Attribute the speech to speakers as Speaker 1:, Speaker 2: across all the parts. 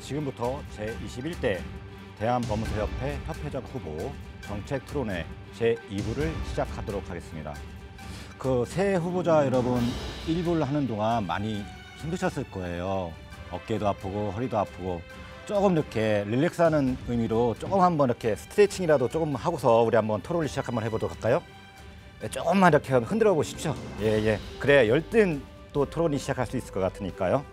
Speaker 1: 지금부터 제21대 대한법무사협회 협회장 후보 정책 토론회 제2부를 시작하도록 하겠습니다. 그 새 후보자 여러분 1부를 하는 동안 많이 힘드셨을 거예요. 어깨도 아프고 허리도 아프고 조금 이렇게 릴렉스하는 의미로 조금 한번 이렇게 스트레칭이라도 조금 하고서 우리 한번 토론을 시작 한번 해보도록 할까요? 네, 조금만 이렇게 흔들어 보십시오. 예. 그래야 열띤 또 토론이 시작할 수 있을 것 같으니까요.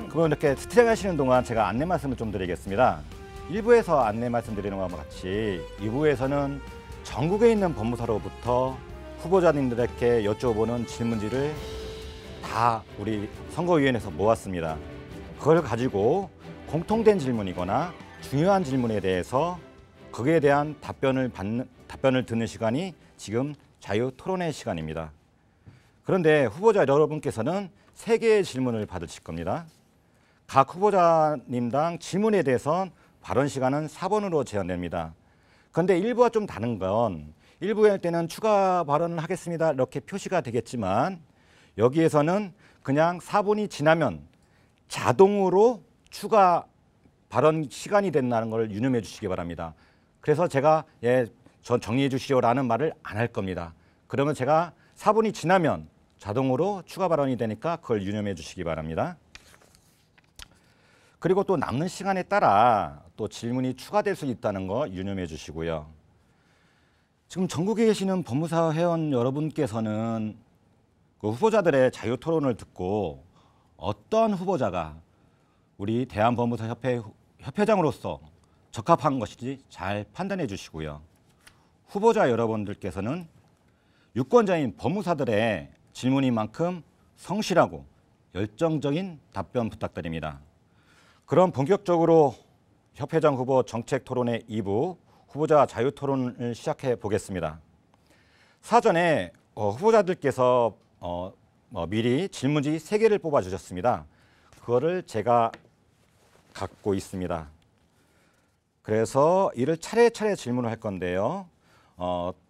Speaker 1: 그럼 이렇게 스트레칭 하시는 동안 제가 안내 말씀을 좀 드리겠습니다. 1부에서 안내 말씀드리는 것과 같이 2부에서는 전국에 있는 법무사로부터 후보자님들에게 여쭤보는 질문지를 다 우리 선거위원회에서 모았습니다. 그걸 가지고 공통된 질문이거나 중요한 질문에 대해서 거기에 대한 답변을 듣는 시간이 지금 자유토론회 시간입니다. 그런데 후보자 여러분께서는 3개의 질문을 받으실 겁니다. 각 후보자님당 질문에 대해선 발언 시간은 4번으로 제한됩니다. 그런데 1부와 좀 다른 건 1부에 할 때는 추가 발언을 하겠습니다 이렇게 표시가 되겠지만 여기에서는 그냥 4분이 지나면 자동으로 추가 발언 시간이 된다는 걸 유념해 주시기 바랍니다. 그래서 제가 전 정리해 주시오라는 말을 안 할 겁니다. 그러면 제가 4분이 지나면 자동으로 추가 발언이 되니까 그걸 유념해 주시기 바랍니다. 그리고 또 남는 시간에 따라 또 질문이 추가될 수 있다는 거 유념해 주시고요. 지금 전국에 계시는 법무사 회원 여러분께서는 그 후보자들의 자유토론을 듣고 어떤 후보자가 우리 대한법무사협회 협회장으로서 적합한 것인지 잘 판단해 주시고요. 후보자 여러분들께서는 유권자인 법무사들의 질문인 만큼 성실하고 열정적인 답변 부탁드립니다. 그럼 본격적으로 협회장 후보 정책 토론회 2부 후보자 자유 토론을 시작해 보겠습니다. 사전에 후보자들께서 미리 질문지 3개를 뽑아 주셨습니다. 그거를 제가 갖고 있습니다. 그래서 이를 차례차례 질문을 할 건데요.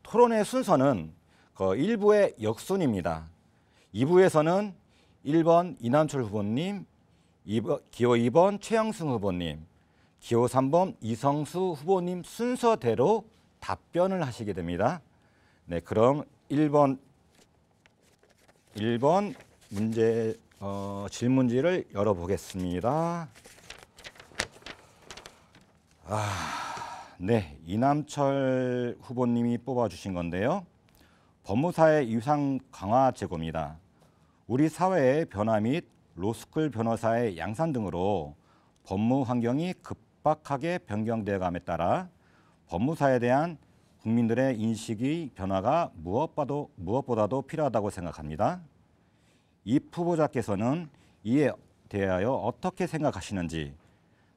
Speaker 1: 토론회 순서는 1부의 역순입니다. 2부에서는 1번 이남철 후보님, 기호 2번 최영승 후보님, 기호 3번 이성수 후보님 순서대로 답변을 하시게 됩니다. 네, 그럼 1번 문제 질문지를 열어보겠습니다. 네, 이남철 후보님이 뽑아주신 건데요. 법무사의 위상 강화 제고입니다. 우리 사회의 변화 및 로스쿨 변호사의 양산 등으로 법무 환경이 급박하게 변경되어 감에 따라 법무사에 대한 국민들의 인식의 변화가 무엇보다도 필요하다고 생각합니다. 이 후보자께서는 이에 대하여 어떻게 생각하시는지,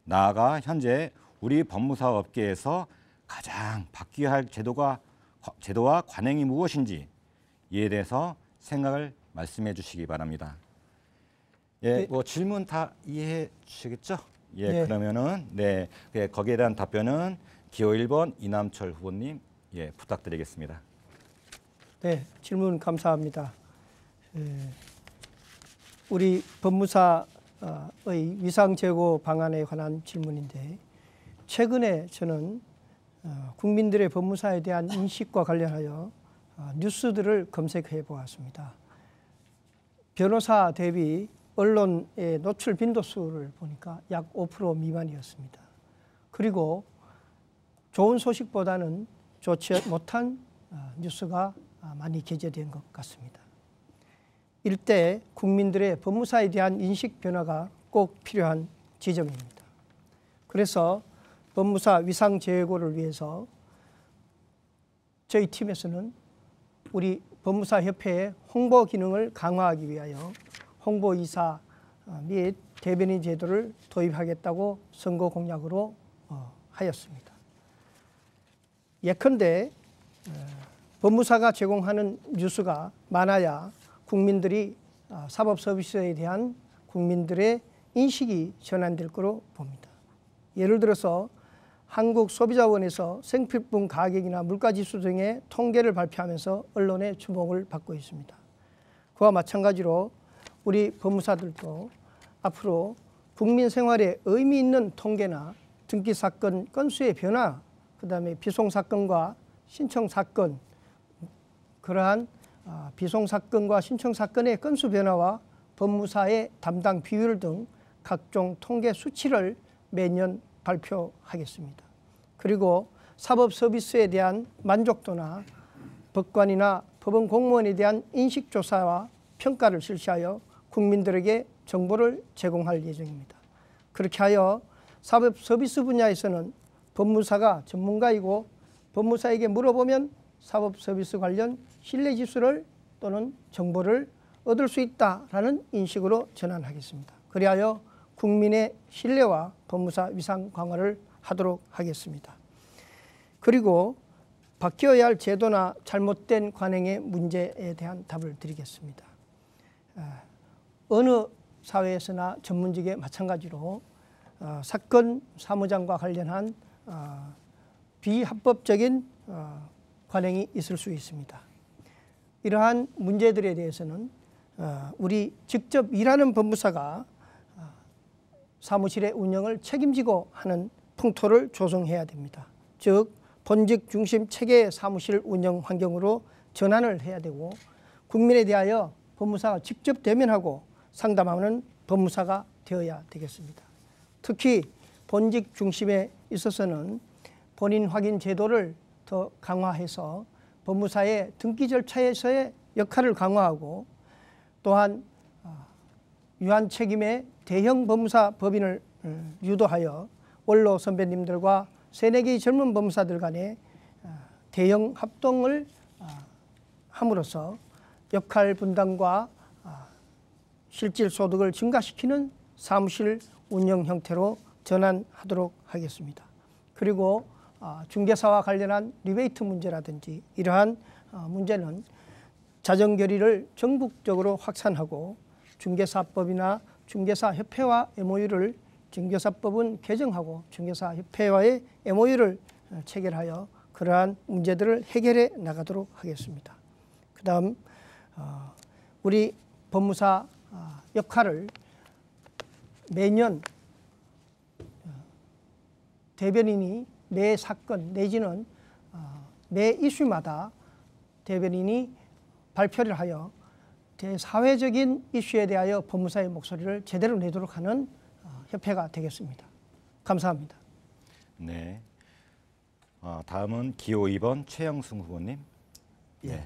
Speaker 1: 나아가 현재 우리 법무사 업계에서 가장 바뀌어야 할 제도와 관행이 무엇인지 이에 대해서 생각을 말씀해 주시기 바랍니다. 예, 뭐 질문 다 이해해 주시겠죠? 예, 네. 그러면은 거기에 대한 답변은 기호 1번 이남철 후보님 부탁드리겠습니다.
Speaker 2: 네, 질문 감사합니다. 우리 법무사의 위상 제고 방안에 관한 질문인데, 최근에 저는 국민들의 법무사에 대한 인식과 관련하여 뉴스들을 검색해 보았습니다. 변호사 대비 언론의 노출 빈도수를 보니까 약 5% 미만이었습니다. 그리고 좋은 소식보다는 좋지 못한 뉴스가 많이 게재된 것 같습니다. 일대 국민들의 법무사에 대한 인식 변화가 꼭 필요한 지점입니다. 그래서 법무사 위상 제고를 위해서 저희 팀에서는 우리 법무사협회의 홍보 기능을 강화하기 위하여 홍보이사 및 대변인 제도를 도입하겠다고 선거 공약으로 하였습니다. 예컨대 법무사가 제공하는 뉴스가 많아야 국민들이 사법 서비스에 대한 국민들의 인식이 전환될 거로 봅니다. 예를 들어서 한국소비자원에서 생필품 가격이나 물가지수 등의 통계를 발표하면서 언론의 주목을 받고 있습니다. 그와 마찬가지로 우리 법무사들도 앞으로 국민 생활에 의미 있는 통계나 등기 사건 건수의 변화, 그다음에 비송 사건과 신청 사건, 그러한 비송 사건과 신청 사건의 건수 변화와 법무사의 담당 비율 등 각종 통계 수치를 매년 발표하겠습니다. 그리고 사법 서비스에 대한 만족도나 법관이나 법원 공무원에 대한 인식조사와 평가를 실시하여 국민들에게 정보를 제공할 예정입니다. 그렇게 하여 사법 서비스 분야에서는 법무사가 전문가이고 법무사에게 물어보면 사법 서비스 관련 신뢰 지수를 또는 정보를 얻을 수 있다라는 인식으로 전환하겠습니다. 그리하여 국민의 신뢰와 법무사 위상 강화를 하도록 하겠습니다. 그리고 바뀌어야 할 제도나 잘못된 관행의 문제에 대한 답을 드리겠습니다. 어느 사회에서나 전문직에 마찬가지로 사건 사무장과 관련한 비합법적인 관행이 있을 수 있습니다. 이러한 문제들에 대해서는 우리 직접 일하는 법무사가 사무실의 운영을 책임지고 하는 풍토를 조성해야 됩니다. 즉 본직 중심 체계의 사무실 운영 환경으로 전환을 해야 되고 국민에 대하여 법무사가 직접 대면하고 상담하는 법무사가 되어야 되겠습니다. 특히 본직 중심에 있어서는 본인 확인 제도를 더 강화해서 법무사의 등기 절차에서의 역할을 강화하고 또한 유한 책임의 대형 법무사 법인을 유도하여 원로 선배님들과 세네 개의 젊은 법무사들 간의 대형 합동을 함으로써 역할 분담과 실질 소득을 증가시키는 사무실 운영 형태로 전환하도록 하겠습니다. 그리고 중개사와 관련한 리베이트 문제라든지 이러한 문제는 자정결의를 전국적으로 확산하고 중개사법이나 중개사협회와 MOU를 중개사법은 개정하고 중개사협회와의 MOU를 체결하여 그러한 문제들을 해결해 나가도록 하겠습니다. 그 다음 우리 법무사 역할을 매년 대변인이 매 사건 내지는 매 이슈마다 대변인이 발표를 하여 대사회적인 이슈에 대하여 법무사의 목소리를 제대로 내도록 하는 협회가 되겠습니다. 감사합니다.
Speaker 1: 네. 다음은 기호 2번 최영승 후보님.
Speaker 3: 예.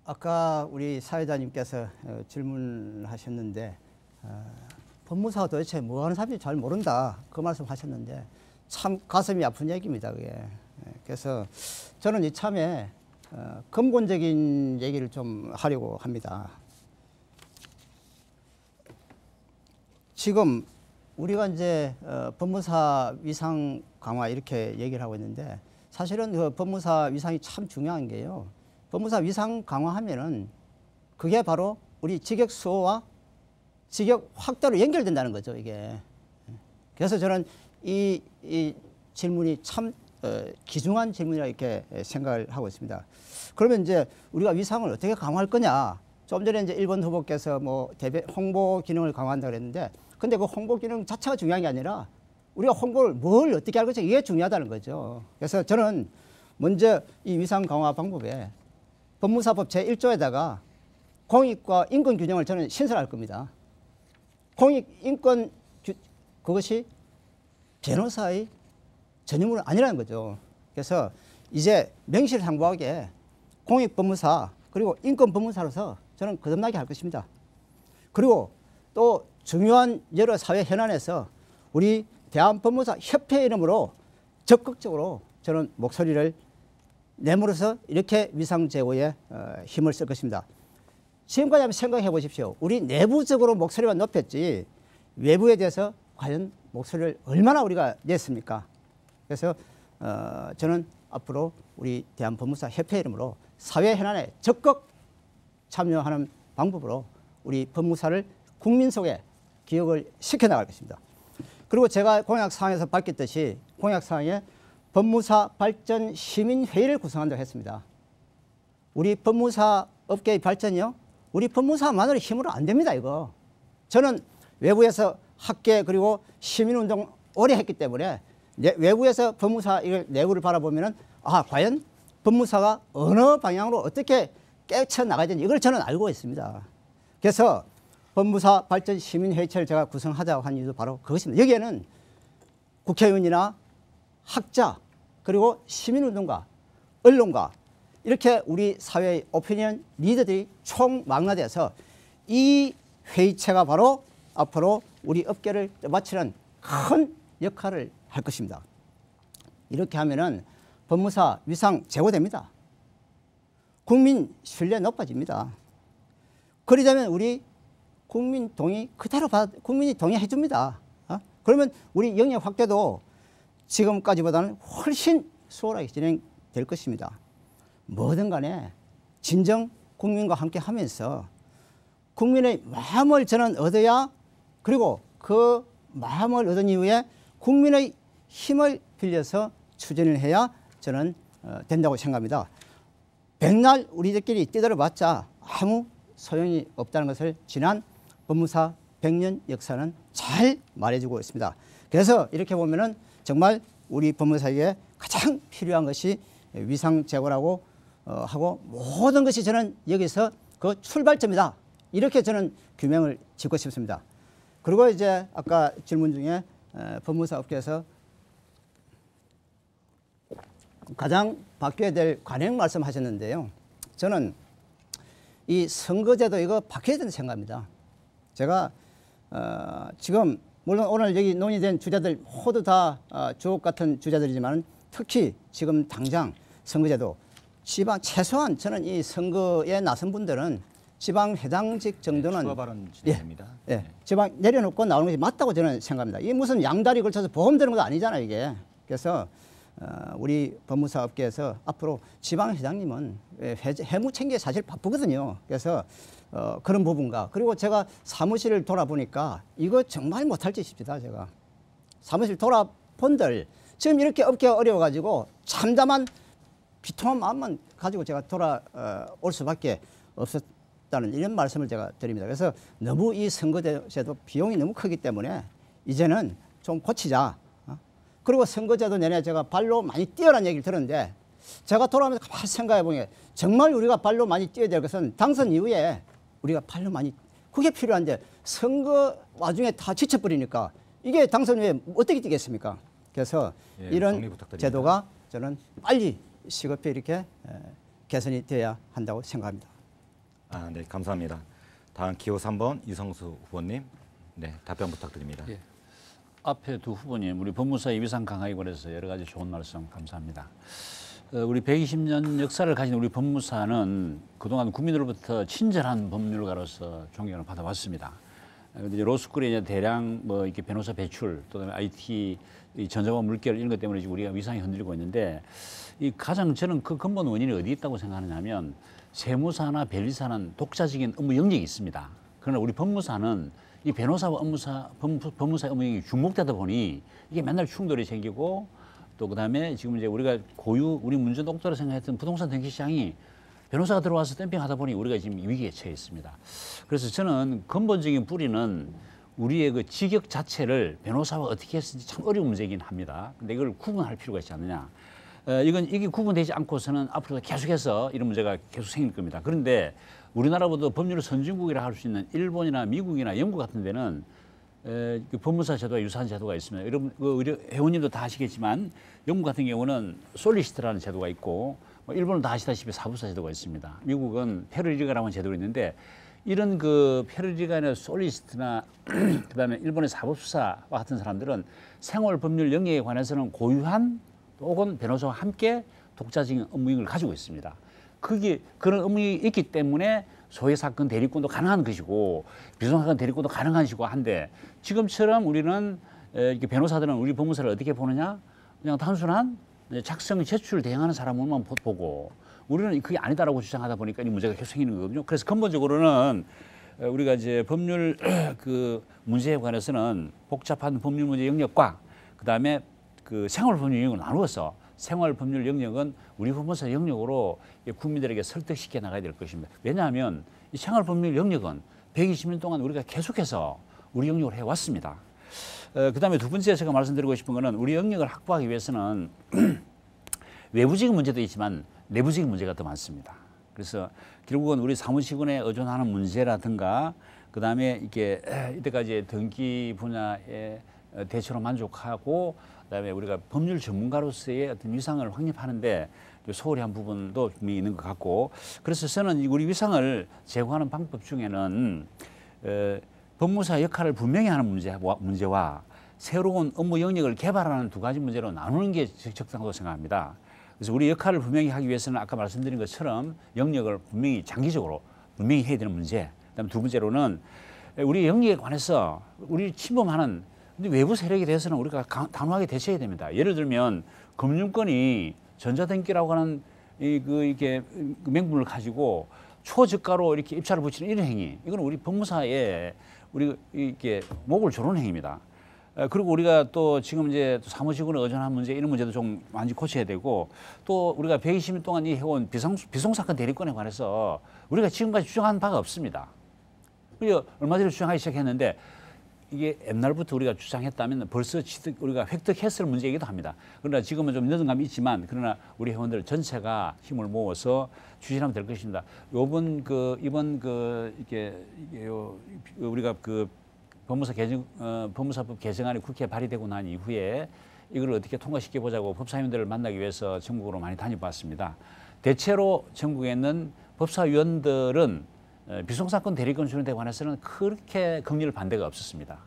Speaker 3: 아까 우리 사회자님께서 질문하셨는데 법무사가 도대체 뭐 하는 사람인지 잘 모른다 그 말씀하셨는데 참 가슴이 아픈 얘기입니다. 그게. 그래서 저는 이참에 근본적인 얘기를 좀 하려고 합니다. 지금 우리가 이제 법무사 위상 강화 이렇게 얘기를 하고 있는데 사실은 그 법무사 위상이 참 중요한 게요. 법무사 위상 강화하면은 그게 바로 우리 직역 수호와 직역 확대로 연결된다는 거죠, 이게. 그래서 저는 이 질문이 참 귀중한 질문이라 이렇게 생각을 하고 있습니다. 그러면 이제 우리가 위상을 어떻게 강화할 거냐? 좀 전에 이제 1번 후보께서 뭐 홍보 기능을 강화한다 그랬는데, 근데 그 홍보 기능 자체가 중요한 게 아니라 우리가 홍보를 뭘 어떻게 할 것인가 이게 중요하다는 거죠. 그래서 저는 먼저 이 위상 강화 방법에 법무사법 제1조에다가 공익과 인권 균형을 저는 신설할 겁니다. 공익, 인권, 그것이 변호사의 전유물은 아니라는 거죠. 그래서 이제 명실상부하게 공익법무사 그리고 인권법무사로서 저는 거듭나게 할 것입니다. 그리고 또 중요한 여러 사회 현안에서 우리 대한법무사협회 이름으로 적극적으로 저는 목소리를 내므로서 이렇게 위상 제고에 힘을 쓸 것입니다. 지금까지 한번 생각해 보십시오. 우리 내부적으로 목소리만 높였지 외부에 대해서 과연 목소리를 얼마나 우리가 냈습니까? 그래서 저는 앞으로 우리 대한법무사협회 이름으로 사회 현안에 적극 참여하는 방법으로 우리 법무사를 국민 속에 기억을 시켜나갈 것입니다. 그리고 제가 공약사항에서 밝혔듯이 공약사항에 법무사 발전 시민회의를 구성한다고 했습니다. 우리 법무사 업계의 발전이요, 우리 법무사만으로 힘으로 안 됩니다, 이거. 저는 외부에서 학계 그리고 시민운동 오래 했기 때문에 외부에서 법무사 이걸 내부를 바라보면은 과연 법무사가 어느 방향으로 어떻게 깨쳐 나가야 되는지 이걸 저는 알고 있습니다. 그래서 법무사 발전 시민회의체를 제가 구성하자고 한 이유도 바로 그것입니다. 여기에는 국회의원이나 학자 그리고 시민운동가, 언론가 이렇게 우리 사회의 오피니언 리더들이 총망라돼서 이 회의체가 바로 앞으로 우리 업계를 떠받치는 큰 역할을 할 것입니다. 이렇게 하면은 법무사 위상 제고됩니다. 국민 신뢰 높아집니다. 그러자면 우리 국민 동의 그대로 국민이 동의해 줍니다. 그러면 우리 영역 확대도 지금까지보다는 훨씬 수월하게 진행될 것입니다. 뭐든 간에 진정 국민과 함께 하면서 국민의 마음을 저는 얻어야 그리고 그 마음을 얻은 이후에 국민의 힘을 빌려서 추진을 해야 저는 된다고 생각합니다. 백날 우리들끼리 뛰들어봤자 아무 소용이 없다는 것을 지난 법무사 100년 역사는 잘 말해주고 있습니다. 그래서 이렇게 보면은 정말 우리 법무사에게 가장 필요한 것이 위상 제고라고 하고 모든 것이 저는 여기서 그 출발점이다. 이렇게 저는 규명을 짓고 싶습니다. 그리고 이제 아까 질문 중에 법무사 업계에서 가장 바뀌어야 될 관행 말씀하셨는데요. 저는 이 선거제도 이거 바뀌어야 된다고 생각합니다. 제가 지금 물론 오늘 여기 논의된 주자들 모두 다 주옥 같은 주자들이지만 특히 지금 당장 선거제도 지방 최소한 저는 이 선거에 나선 분들은 지방 회장직 정도는
Speaker 1: 추가 발언 진행됩니다.
Speaker 3: 예, 지방 내려놓고 나오는 것이 맞다고 저는 생각합니다. 이게 무슨 양다리 걸쳐서 보험 되는 것도 아니잖아요, 이게. 그래서 우리 법무사 업계에서 앞으로 지방 회장님은 해무 챙기에 사실 바쁘거든요. 그래서 그런 부분과 그리고 제가 사무실을 돌아보니까 이거 정말 못할 짓입니다. 제가 사무실 돌아본들 지금 이렇게 업계가 어려워가지고 참담한 비통한 마음만 가지고 제가 돌아올 수밖에 없었다는 이런 말씀을 제가 드립니다. 그래서 너무 이 선거제도 비용이 너무 크기 때문에 이제는 좀 고치자. 그리고 선거제도 내내 제가 발로 많이 뛰어라는 얘기를 들었는데 제가 돌아오면서 가만히 생각해 보니 정말 우리가 발로 많이 뛰어야 될 것은 당선 이후에 우리가 발로 많이 그게 필요한데 선거 와중에 다 지쳐버리니까 이게 당선 후에 어떻게 뛰겠습니까? 그래서 이런 제도가 저는 빨리 시급히 이렇게 개선이 돼야 한다고 생각합니다.
Speaker 1: 네, 감사합니다. 다음 기호 3번 이성수 후보님, 네, 답변 부탁드립니다.
Speaker 4: 예. 앞에 두 후보님, 우리 법무사의 위상 강화에 관해서 여러 가지 좋은 말씀 감사합니다. 우리 120년 역사를 가진 우리 법무사는 그동안 국민으로부터 친절한 법률가로서 존경을 받아왔습니다. 근데 이제 로스쿨에 이제 대량 뭐 이렇게 변호사 배출, 또 그다음에 IT 전자화 물결 이런 것 때문에 지금 우리가 위상이 흔들리고 있는데 이 가장 저는 그 근본 원인이 어디 있다고 생각하느냐면 세무사나 변리사는 독자적인 업무 영역이 있습니다. 그러나 우리 법무사는 이 변호사와 법무사의 업무 영역이 중복되다 보니 이게 맨날 충돌이 생기고 또 그다음에 지금 이제 우리가 우리 문제 독자로 생각했던 부동산 등기 시장이 변호사가 들어와서 댐핑하다 보니 우리가 지금 위기에 처해 있습니다. 그래서 저는 근본적인 뿌리는 우리의 그 직역 자체를 변호사와 어떻게 했을지 참 어려운 문제이긴 합니다. 근데 이걸 구분할 필요가 있지 않느냐. 이게 구분되지 않고서는 앞으로도 계속해서 이런 문제가 계속 생길 겁니다. 그런데 우리나라보다 법률 선진국이라 할 수 있는 일본이나 미국이나 영국 같은 데는 법무사 제도와 유사한 제도가 있습니다. 여러분 회원님도 다 아시겠지만 영국 같은 경우는 솔리시트라는 제도가 있고 일본은 다 아시다시피 사부사 제도가 있습니다. 미국은 페르리가라는 제도가 있는데 이런 그 페르리가나 솔리시트나 그다음에 일본의 사법수사와 같은 사람들은 생활법률 영역에 관해서는 고유한 혹은 변호사와 함께 독자적인 업무를 가지고 있습니다. 그런 업무가 있기 때문에 소외 사건 대리권도 가능한 것이고 비소사건 대리권도 가능한 것이고 한데 지금처럼 우리는 이렇게 변호사들은 우리 법무사를 어떻게 보느냐? 그냥 단순한 작성 제출 대행하는 사람만 보고 우리는 그게 아니다라고 주장하다 보니까 이 문제가 계속 생기는 거거든요. 그래서 근본적으로는 우리가 이제 법률 그 문제에 관해서는 복잡한 법률 문제 영역과 그다음에 그 생활법률 영역을 나누어서 생활법률 영역은 우리 법무사 영역으로 국민들에게 설득시켜 나가야 될 것입니다. 왜냐하면 이 생활법률 영역은 120년 동안 우리가 계속해서 우리 영역을 해왔습니다. 그다음에 두 번째 제가 말씀드리고 싶은 거는 우리 영역을 확보하기 위해서는 외부적인 문제도 있지만 내부적인 문제가 더 많습니다. 그래서 결국은 우리 사무직원에 의존하는 문제라든가 그다음에 이게 이때까지 등기 분야에 대체로 만족하고 그다음에 우리가 법률 전문가로서의 어떤 위상을 확립하는데 소홀히 한 부분도 분명히 있는 것 같고 그래서 저는 우리 위상을 제고하는 방법 중에는 법무사 역할을 분명히 하는 문제와 새로운 업무 영역을 개발하는 두 가지 문제로 나누는 게 적당하다고 생각합니다. 그래서 우리 역할을 분명히 하기 위해서는 아까 말씀드린 것처럼 영역을 분명히 장기적으로 분명히 해야 되는 문제. 그다음에 두 번째로는 우리 영역에 관해서 우리 침범하는 외부 세력에 대해서는 우리가 단호하게 대처해야 됩니다. 예를 들면 금융권이 전자등기라고 하는 이게 명분을 가지고 초저가로 이렇게 입찰을 붙이는 이런 행위, 이건 우리 법무사에 우리 이게 목을 조르는 행위입니다. 그리고 우리가 또 지금 이제 사무직원에 의존한 문제 이런 문제도 좀 많이 고쳐야 되고 또 우리가 120년 동안 이 해온 비송사건 대리권에 관해서 우리가 지금까지 주장한 바가 없습니다. 우리가 얼마 전에 주장하기 시작했는데 이게 옛날부터 우리가 주장했다면 벌써 우리가 획득했을 문제이기도 합니다. 그러나 지금은 좀 늦은 감이 있지만 그러나 우리 회원들 전체가 힘을 모아서 추진하면 될 것입니다. 이번 이게 우리가 법무사법 개정안이 국회에 발의되고 난 이후에 이걸 어떻게 통과시켜 보자고 법사위원들을 만나기 위해서 전국으로 많이 다녀봤습니다. 대체로 전국에 있는 법사위원들은 비송사건 대리권 주는 데 관해서는 그렇게 긍휼 반대가 없었습니다.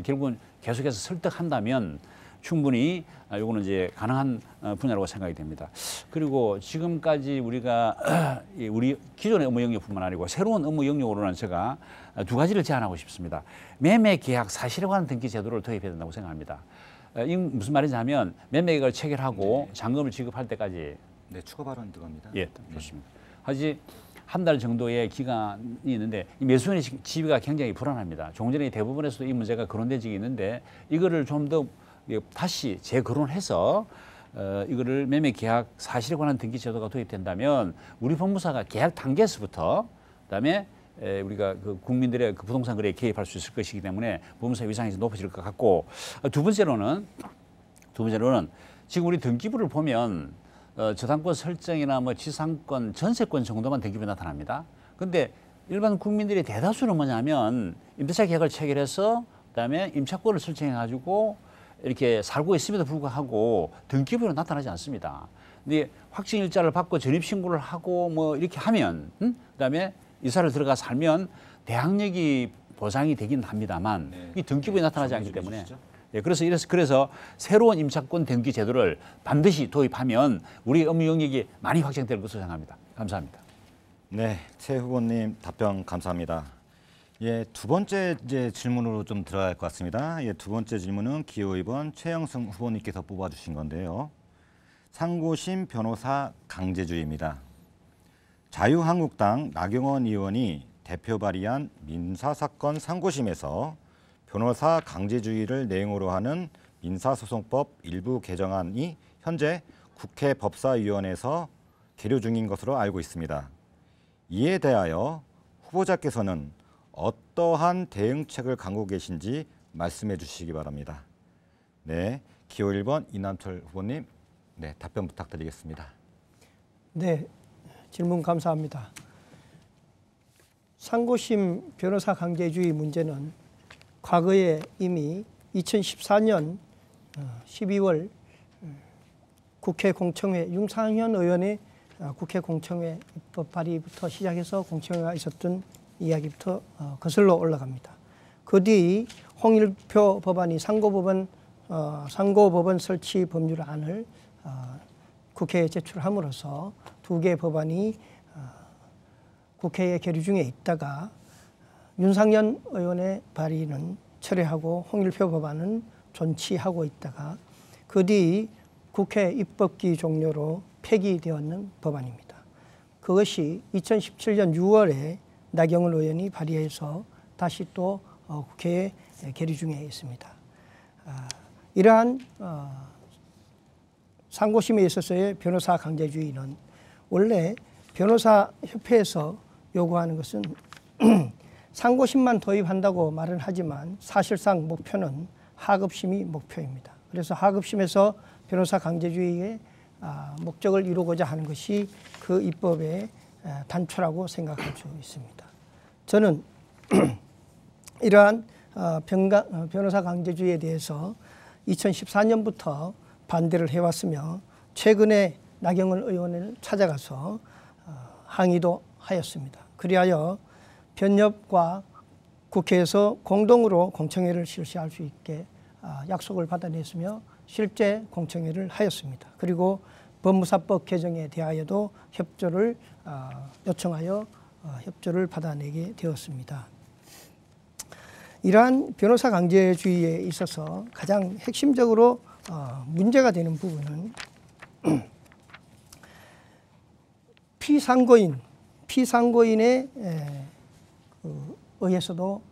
Speaker 4: 결국은 계속해서 설득한다면 충분히 이거는 이제 가능한 분야라고 생각이 됩니다. 그리고 지금까지 우리가 우리 기존의 업무 영역뿐만 아니고 새로운 업무 영역으로는 제가 두 가지를 제안하고 싶습니다. 매매 계약 사실에 관한 등기 제도를 도입해야 된다고 생각합니다. 이게 무슨 말인지 하면 매매 계약을 체결하고 잔금을 지급할 때까지
Speaker 1: 네, 추가 발언 들어갑니다.
Speaker 4: 예, 좋습니다. 하지 한 달 정도의 기간이 있는데 이 매수인의 지위가 굉장히 불안합니다. 조금 전에 대부분에서도 이 문제가 거론된 적이 있는데 이거를 좀 더 다시 재거론해서 이거를 매매 계약 사실에 관한 등기 제도가 도입된다면 우리 법무사가 계약 단계에서부터 그다음에 우리가 그 국민들의 그 부동산 거래에 개입할 수 있을 것이기 때문에 법무사 위상이 높아질 것 같고 두 번째로는 지금 우리 등기부를 보면 저당권 설정이나 뭐 지상권, 전세권 정도만 등기부에 나타납니다. 그런데 일반 국민들의 대다수는 뭐냐면 임대차 계약을 체결해서 그다음에 임차권을 설정해가지고 이렇게 살고 있음에도 불구하고 등기부에 나타나지 않습니다. 근데 확정일자를 받고 전입신고를 하고 뭐 이렇게 하면 그다음에 이사를 들어가 살면 대항력이 보장이 되긴 합니다만 이 등기부에 나타나지 않기 때문에 예, 그래서 새로운 임차권 등기 제도를 반드시 도입하면 우리 업무 영역이 많이 확장될 것으로 생각합니다. 감사합니다.
Speaker 1: 네, 최 후보님 답변 감사합니다. 예, 두 번째 이제 질문으로 좀 들어갈 것 같습니다. 예, 두 번째 질문은 기호 2번 최영승 후보님께서 뽑아주신 건데요. 상고심 변호사 강제주의입니다. 자유한국당 나경원 의원이 대표 발의한 민사사건 상고심에서 변호사 강제주의를 내용으로 하는 민사소송법 일부 개정안이 현재 국회 법사위원회에서 계류 중인 것으로 알고 있습니다. 이에 대하여 후보자께서는 어떠한 대응책을 강구하고 계신지 말씀해 주시기 바랍니다. 네, 기호 1번 이남철 후보님, 네, 답변 부탁드리겠습니다.
Speaker 2: 네, 질문 감사합니다. 상고심 변호사 강제주의 문제는 과거에 이미 2014년 12월 국회 공청회 윤상현 의원의 국회 공청회 입법 발의부터 시작해서 공청회가 있었던 이야기부터 거슬러 올라갑니다. 그 뒤 홍일표 법안이 상고법원 설치 법률안을 국회에 제출함으로써 두 개의 법안이 국회에 계류 중에 있다가 윤상현 의원의 발의는 철회하고 홍일표 법안은 존치하고 있다가 그 뒤 국회 입법기 종료로 폐기되었는 법안입니다. 그것이 2017년 6월에 나경원 의원이 발의해서 다시 또 국회에 계류 중에 있습니다. 이러한 상고심에 있어서의 변호사 강제주의는 원래 변호사협회에서 요구하는 것은 상고심만 도입한다고 말은 하지만 사실상 목표는 하급심이 목표입니다. 그래서 하급심에서 변호사 강제주의의 목적을 이루고자 하는 것이 그 입법의 단초라고 생각할 수 있습니다. 저는 이러한 변호사 강제주의에 대해서 2014년부터 반대를 해왔으며 최근에 나경원 의원을 찾아가서 항의도 하였습니다. 그리하여 변협과 국회에서 공동으로 공청회를 실시할 수 있게 약속을 받아냈으며 실제 공청회를 하였습니다. 그리고 법무사법 개정에 대하여도 협조를 요청하여 협조를 받아내게 되었습니다. 이러한 변호사 강제주의에 있어서 가장 핵심적으로 문제가 되는 부분은 피상고인에 의해서도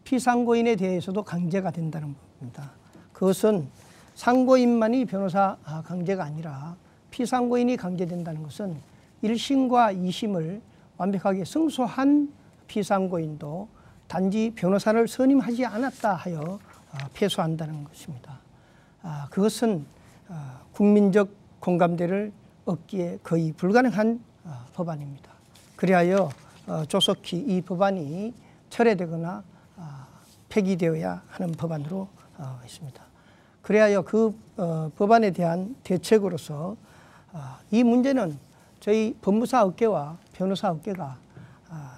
Speaker 2: 피상고인에 대해서도 강제가 된다는 겁니다. 그것은 상고인만이 변호사 강제가 아니라 피상고인이 강제된다는 것은 1심과 2심을 완벽하게 승소한 피상고인도 단지 변호사를 선임하지 않았다 하여 패소한다는 것입니다. 그것은 국민적 공감대를 얻기에 거의 불가능한 법안입니다. 그리하여 조속히 이 법안이 철회되거나 폐기되어야 하는 법안으로 있습니다. 그리하여 그 법안에 대한 대책으로서 이 문제는 저희 법무사 업계와 변호사 업계가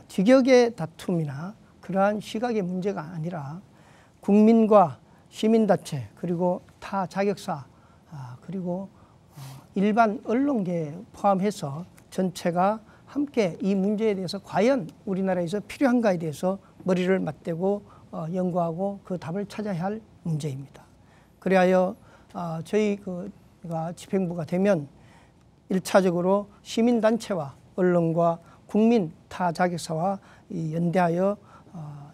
Speaker 2: 직역의 다툼이나 그러한 시각의 문제가 아니라 국민과 시민단체 그리고 타 자격사 그리고 일반 언론계 포함해서 전체가 함께 이 문제에 대해서 과연 우리나라에서 필요한가에 대해서 머리를 맞대고 연구하고 그 답을 찾아야 할 문제입니다. 그리하여 저희가 집행부가 되면 1차적으로 시민단체와 언론과 국민 타 자격사와 연대하여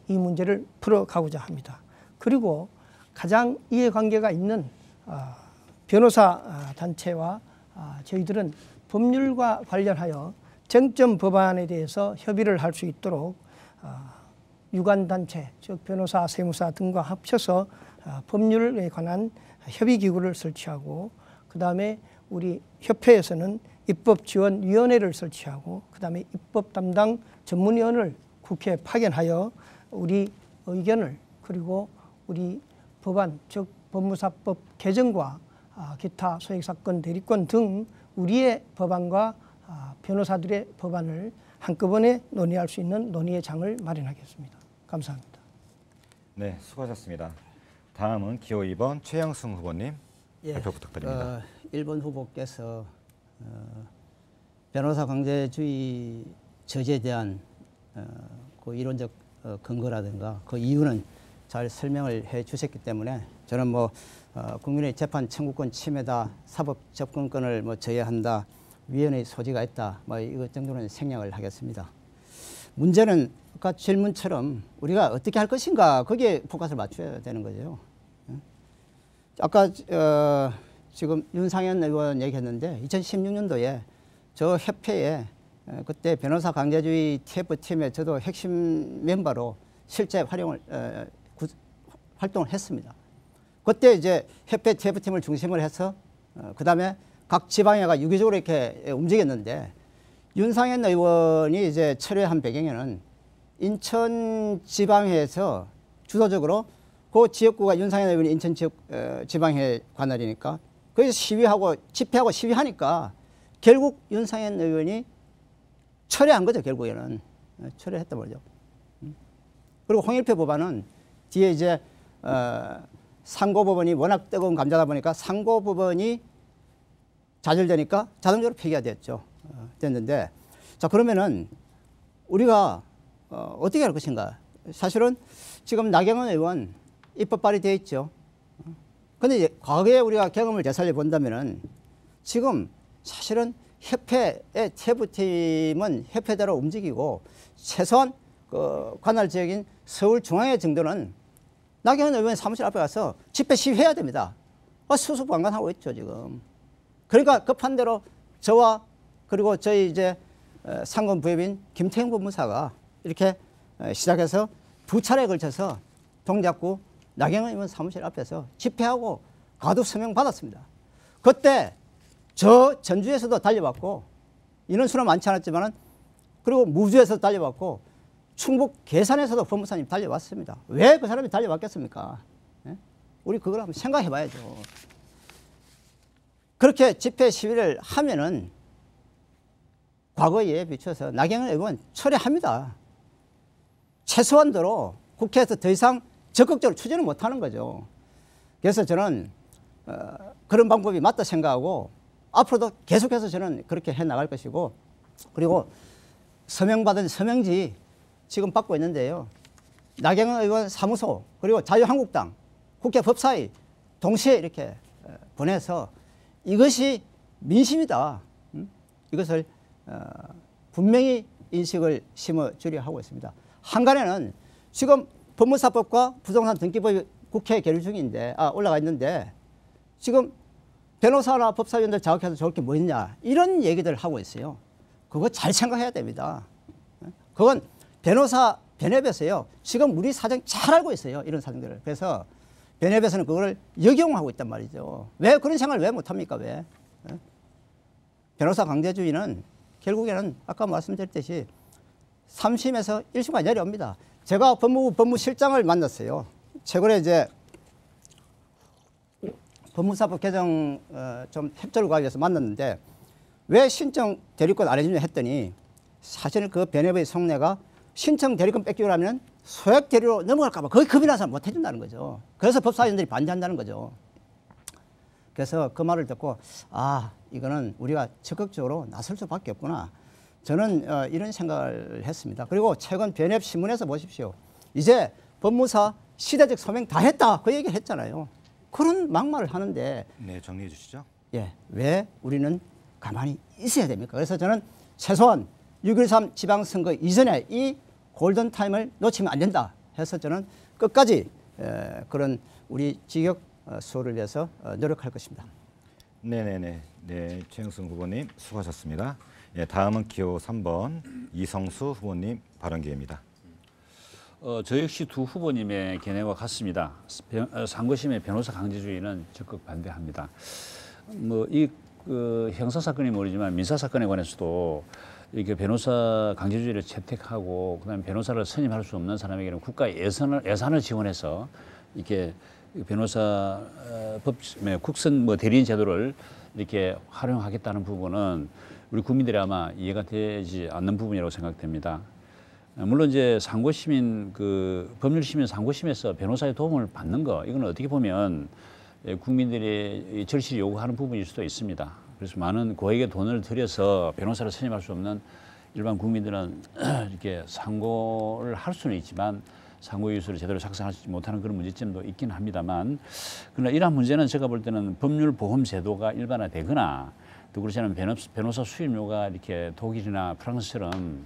Speaker 2: 이 문제를 풀어가고자 합니다. 그리고 가장 이해관계가 있는 변호사 단체와 저희들은 법률과 관련하여 쟁점 법안에 대해서 협의를 할 수 있도록 유관단체, 즉 변호사, 세무사 등과 합쳐서 법률에 관한 협의기구를 설치하고 그 다음에 우리 협회에서는 입법지원위원회를 설치하고 그 다음에 입법 담당 전문위원을 국회에 파견하여 우리 의견을 그리고 우리 법안, 즉 법무사법 개정과 기타 소액사건 대리권 등 우리의 법안과 변호사들의 법안을 한꺼번에 논의할 수 있는 논의의 장을 마련하겠습니다. 감사합니다.
Speaker 1: 네, 수고하셨습니다. 다음은 기호 2번 최영승 후보님 발표 부탁드립니다.
Speaker 3: 1번 후보께서 변호사 강제주의 저지에 대한 그 이론적 근거라든가 그 이유는 잘 설명을 해 주셨기 때문에 저는 국민의 재판 청구권 침해다, 사법 접근권을 저해한다, 위헌의 소지가 있다, 이것 정도는 생략을 하겠습니다. 문제는 아까 질문처럼 우리가 어떻게 할 것인가 거기에 포커스를 맞춰야 되는 거죠. 아까 지금 윤상현 의원 얘기했는데 2016년도에 저 협회에 그때 변호사 강제주의 TF팀에 저도 핵심 멤버로 실제 활동을 했습니다. 그때 이제 협회 TF팀을 중심으로 해서 그 다음에 각 지방회가 유기적으로 이렇게 움직였는데 윤상현 의원이 이제 철회한 배경에는 인천 지방회에서 주도적으로 그 지역구가 윤상현 의원이 인천 지역 지방회 관할이니까 거기서 시위하고 집회하고 시위하니까 결국 윤상현 의원이 철회한 거죠. 결국에는 철회했단 말이죠. 그리고 홍일표 법안은 뒤에 이제 상고법원이 워낙 뜨거운 감자다 보니까 상고법원이 좌절되니까 자동적으로 폐기가 됐는데 자 그러면은 우리가 어떻게 할 것인가? 사실은 지금 나경원 의원 입법 발의되어 있죠. 근데 과거에 우리가 경험을 되살려 본다면은 지금 사실은 협회의 TF팀은 협회대로 움직이고 최소한 그 관할 지역인 서울 중앙회 정도는 나경원 의원 사무실 앞에 가서 집회 시위해야 됩니다. 수수방관하고 있죠 지금. 그러니까 급한 대로 저와 그리고 저희 이제 상권 부협인 김태형 법무사가 이렇게 시작해서 2차례에 걸쳐서 동작구 나경원 의원 사무실 앞에서 집회하고 가두 서명 받았습니다. 그때 저 전주에서도 달려왔고 인원수는 많지 않았지만 그리고 무주에서도 달려왔고 충북 계산에서도 법무사님 달려왔습니다. 왜 그 사람이 달려왔겠습니까? 예? 우리 그걸 한번 생각해 봐야죠. 그렇게 집회 시위를 하면은 과거에 비춰서 나경원 의원 철회합니다. 최소한도로 국회에서 더 이상 적극적으로 추진을 못하는 거죠. 그래서 저는 그런 방법이 맞다 생각하고 앞으로도 계속해서 저는 그렇게 해나갈 것이고 그리고 서명받은 서명지 지금 받고 있는데요. 나경원 의원 사무소 그리고 자유한국당 국회 법사위 동시에 이렇게 보내서 이것이 민심이다. 이것을 분명히 인식을 심어주려 하고 있습니다. 한간에는 지금 법무사법과 부동산 등기법이 국회에 계류 중인데 올라가 있는데 지금 변호사나 법사위원들 자극해서 좋을 게 뭐 있냐 이런 얘기들 하고 있어요. 그거 잘 생각해야 됩니다. 그건 변호사 변협에서요. 지금 우리 사정 잘 알고 있어요. 이런 사정들을. 그래서 변협에서는 그거를 역용하고 있단 말이죠. 왜 그런 생각을 왜 못합니까? 왜? 변호사 강제주의는 결국에는 아까 말씀드렸듯이 3심에서 1심까지 내려옵니다. 제가 법무부 법무실장을 만났어요. 최근에 이제 법무사법 개정 좀 협조를 구하기 위해서 만났는데 왜 신청 대리권 안 해주냐 했더니 사실은 그 변협의 속내가 신청 대리권 뺏기고 하면 소액 대리로 넘어갈까 봐 거의 겁이 나서 못 해준다는 거죠. 그래서 법사위원들이 반대한다는 거죠. 그래서 그 말을 듣고 이거는 우리가 적극적으로 나설 수밖에 없구나. 저는 이런 생각을 했습니다. 그리고 최근 변협 신문에서 보십시오. 이제 법무사 시대적 소명 다 했다. 그 얘기를 했잖아요. 그런 막말을 하는데
Speaker 1: 네, 정리해 주시죠.
Speaker 3: 예, 왜 우리는 가만히 있어야 됩니까? 그래서 저는 최소한 6.13 지방선거 이전에 이 골든타임을 놓치면 안 된다 해서 저는 끝까지 그런 우리 직역 수호를 위해서 노력할 것입니다.
Speaker 1: 네네네. 네, 최영순 후보님 수고하셨습니다. 예, 다음은 기호 3번 이성수 후보님 발언 기회입니다.
Speaker 4: 저 역시 두 후보님의 견해와 같습니다. 상고심의 변호사 강제주의는 적극 반대합니다. 형사 사건이 모르지만 민사 사건에 관해서도 이렇게 변호사 강제주의를 채택하고 그다음에 변호사를 선임할 수 없는 사람에게는 국가 예산을 지원해서 이렇게 변호사 국선 대리인 제도를 이렇게 활용하겠다는 부분은 우리 국민들이 아마 이해가 되지 않는 부분이라고 생각됩니다. 물론 이제 상고시민 법률시민 상고심에서 변호사의 도움을 받는 거 이건 어떻게 보면 국민들이 절실히 요구하는 부분일 수도 있습니다. 그래서 많은 고액의 돈을 들여서 변호사를 선임할 수 없는 일반 국민들은 이렇게 상고를 할 수는 있지만 상고유서를 제대로 작성하지 못하는 그런 문제점도 있긴 합니다만 그러나 이러한 문제는 제가 볼 때는 법률보험제도가 일반화되거나 또 그렇지 않으면 변호사 수임료가 이렇게 독일이나 프랑스처럼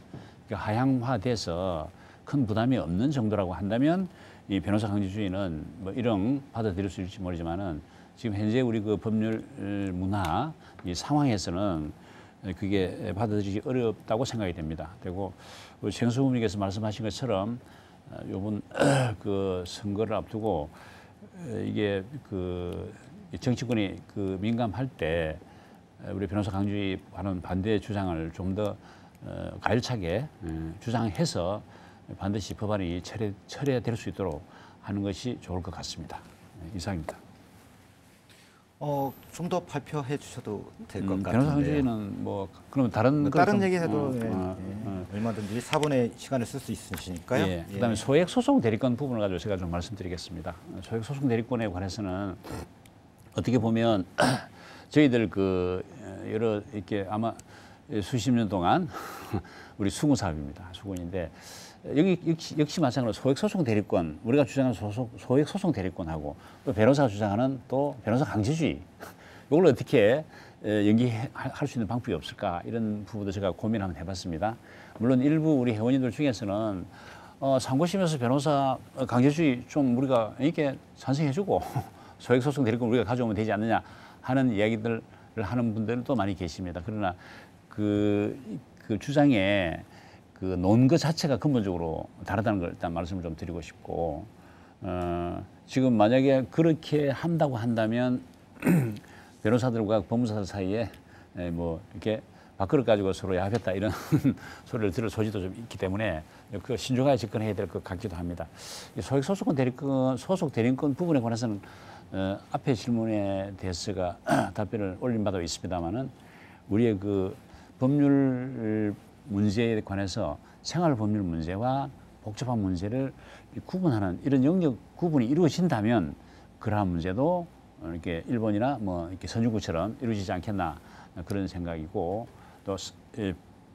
Speaker 4: 하향화돼서 큰 부담이 없는 정도라고 한다면 이 변호사 강제주의는 뭐 일응 받아들일 수 있을지 모르지만은 지금 현재 우리 그 법률 문화 이 상황에서는 그게 받아들이기 어렵다고 생각이 됩니다. 그리고 최영수 후보님께서 말씀하신 것처럼 요번 그 선거를 앞두고 이게 그 정치권이 그 민감할 때 우리 변호사 강제주의 반대 주장을 좀 더 가열차게 주장해서 반드시 법안이 철회될 수 있도록 하는 것이 좋을 것 같습니다. 이상입니다.
Speaker 1: 좀 더 발표해 주셔도 될 것 같은데요.
Speaker 4: 변호사 강제주의는 그러면 다른
Speaker 1: 얘기해도 얼마든지 4분의 시간을 쓸 수 있으시니까요.
Speaker 4: 예. 그다음에 소액 소송 대리권 부분을 가지고 제가 좀 말씀드리겠습니다. 소액 소송 대리권에 관해서는 어떻게 보면 저희들 여러 이렇게 아마 수십 년 동안 우리 수구 사업입니다. 수구인데 여기 역시 마찬가지로 소액 소송 대리권 우리가 주장하는 소액 소송 대리권하고 또 변호사가 주장하는 또 변호사 강제주의 이걸 어떻게 연기할 수 있는 방법이 없을까 이런 부분도 제가 고민 한번 해봤습니다. 물론 일부 우리 회원님들 중에서는 상고심에서 변호사 강제주의 좀 우리가 이렇게 찬성해주고 소액 소송 대리권 우리가 가져오면 되지 않느냐 하는 이야기들을 하는 분들은 또 많이 계십니다. 그러나 그 주장에 그 논 것 자체가 근본적으로 다르다는 걸 일단 말씀을 좀 드리고 싶고, 지금 만약에 그렇게 한다고 한다면 변호사들과 법무사들 사이에 뭐 이렇게 밥그릇 가지고 서로 야합했다 이런 소리를 들을 소지도 좀 있기 때문에 그 신중하게 접근해야 될 것 같기도 합니다. 소액 소속권 대리권, 소속 대리권 부분에 관해서는 앞에 질문에 대해서가 답변을 올린 바도 있습니다만은 우리의 그 법률 문제에 관해서 생활 법률 문제와 복잡한 문제를 구분하는 이런 영역 구분이 이루어진다면 그러한 문제도 이렇게 일본이나 뭐 이렇게 선진국처럼 이루어지지 않겠나 그런 생각이고, 또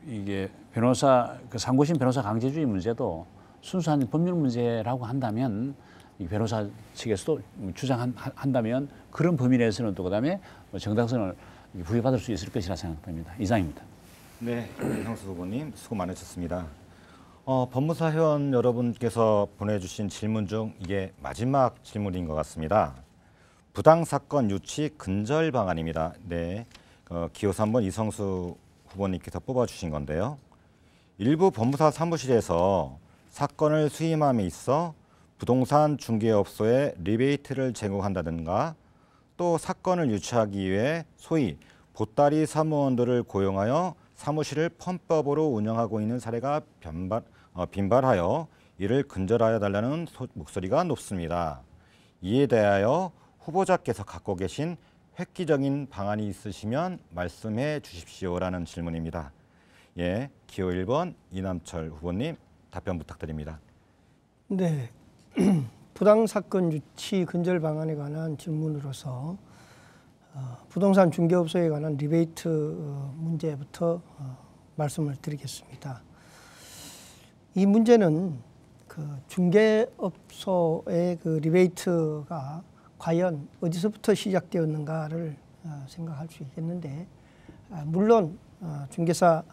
Speaker 4: 이게 변호사 그 상고심 변호사 강제주의 문제도 순수한 법률 문제라고 한다면 이 변호사 측에서도 주장한다면 그런 범위 내에서는 또 그다음에 정당성을 부여받을 수 있을 것이라 생각됩니다. 이상입니다.
Speaker 1: 네, 형수 후보님 수고 많으셨습니다. 법무사 회원 여러분께서 보내주신 질문 중 이게 마지막 질문인 것 같습니다. 부당사건 유치 근절 방안입니다. 네, 기호 3번 이성수 후보님께서 뽑아주신 건데요. 일부 법무사 사무실에서 사건을 수임함에 있어 부동산 중개업소에 리베이트를 제공한다든가 또 사건을 유치하기 위해 소위 보따리 사무원들을 고용하여 사무실을 편법으로 운영하고 있는 사례가 빈발하여 이를 근절하여 달라는 목소리가 높습니다. 이에 대하여 후보자께서 갖고 계신 획기적인 방안이 있으시면 말씀해 주십시오라는 질문입니다. 예, 기호 1번 이남철 후보님 답변 부탁드립니다.
Speaker 2: 네, 부당사건 유치 근절 방안에 관한 질문으로서 부동산 중개업소에 관한 리베이트 문제부터 말씀을 드리겠습니다. 이 문제는 그 중개업소의 그 리베이트가 과연 어디서부터 시작되었는가를 생각할 수 있겠는데, 물론 중개사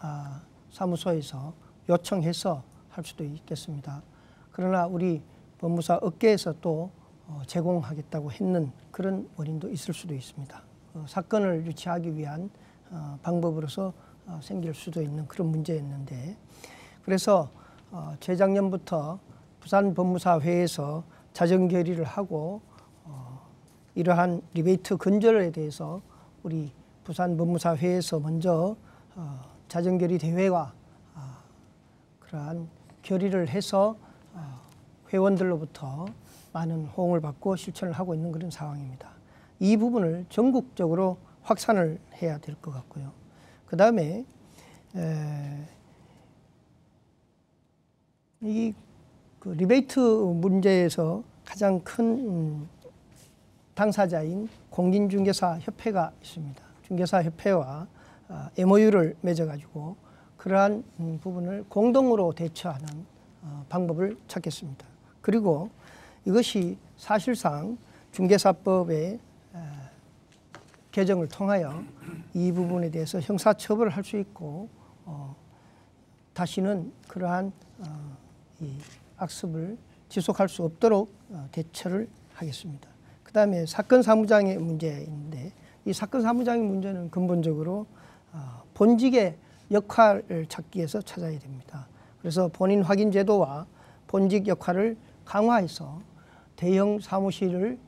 Speaker 2: 사무소에서 요청해서 할 수도 있겠습니다. 그러나 우리 법무사 업계에서 또 제공하겠다고 했는 그런 원인도 있을 수도 있습니다. 사건을 유치하기 위한 방법으로서 생길 수도 있는 그런 문제였는데, 그래서 재작년부터 부산법무사회에서 자정결의를 하고 이러한 리베이트 근절에 대해서 우리 부산법무사회에서 먼저 자정결의 대회와 그러한 결의를 해서 회원들로부터 많은 호응을 받고 실천을 하고 있는 그런 상황입니다. 이 부분을 전국적으로 확산을 해야 될 것 같고요. 그 다음에 이 그 리베이트 문제에서 가장 큰 당사자인 공인중개사협회가 있습니다. 중개사협회와 MOU를 맺어가지고 그러한 부분을 공동으로 대처하는 방법을 찾겠습니다. 그리고 이것이 사실상 중개사법의 개정을 통하여 이 부분에 대해서 형사처벌을 할 수 있고 다시는 그러한 이 악습을 지속할 수 없도록 대처를 하겠습니다. 그 다음에 사건 사무장의 문제인데, 이 사건 사무장의 문제는 근본적으로 본직의 역할을 찾기 위해서 찾아야 됩니다. 그래서 본인 확인 제도와 본직 역할을 강화해서 대형 사무실을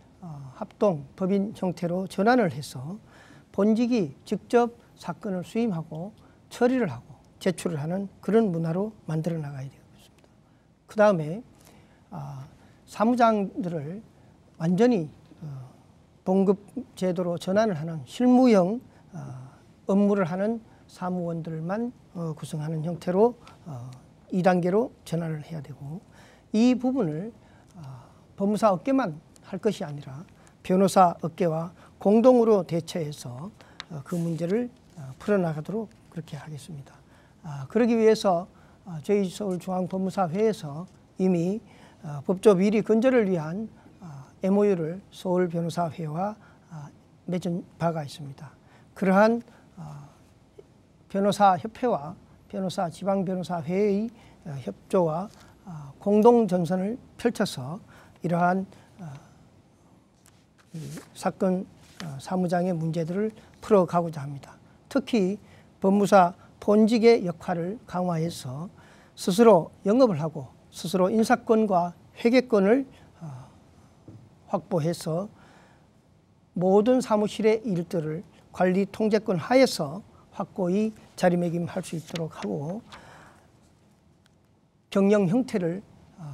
Speaker 2: 합동 법인 형태로 전환을 해서 본직이 직접 사건을 수임하고 처리를 하고 제출을 하는 그런 문화로 만들어 나가야 되겠습니다. 그 다음에 사무장들을 완전히 봉급 제도로 전환을 하는 실무형 업무를 하는 사무원들만 구성하는 형태로 2단계로 전환을 해야 되고, 이 부분을 법무사 업계만 할 것이 아니라 변호사 업계와 공동으로 대처해서 그 문제를 풀어나가도록 그렇게 하겠습니다. 그러기 위해서 저희 서울중앙법무사회에서 이미 법조 비리 근절을 위한 MOU를 서울변호사회와 맺은 바가 있습니다. 그러한 변호사협회와 변호사지방변호사회의 협조와 공동전선을 펼쳐서 이러한 사건 사무장의 문제들을 풀어가고자 합니다. 특히 법무사 본직의 역할을 강화해서 스스로 영업을 하고 스스로 인사권과 회계권을 확보해서 모든 사무실의 일들을 관리 통제권 하에서 확고히 자리매김할 수 있도록 하고 경영 형태를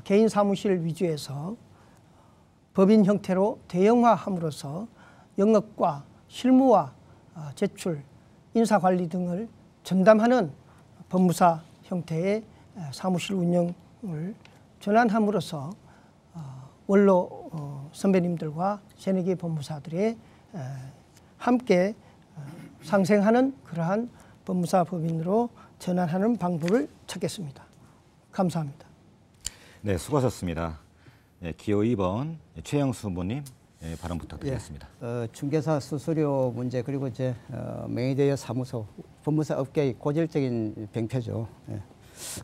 Speaker 2: 개인 사무실 위주에서 법인 형태로 대형화함으로써 영업과 실무와 제출, 인사관리 등을 전담하는 법무사 형태의 사무실 운영을 전환함으로써 원로 선배님들과 새내기 법무사들의 함께 상생하는 그러한 법무사 법인으로 전환하는 방법을 찾겠습니다. 감사합니다.
Speaker 1: 네, 수고하셨습니다. 네, 기호 2번 최영수 후보님 발언 부탁드리겠습니다.
Speaker 3: 중개사 수수료 문제 그리고 이제 명의대여 사무소 법무사 업계의 고질적인 병폐죠.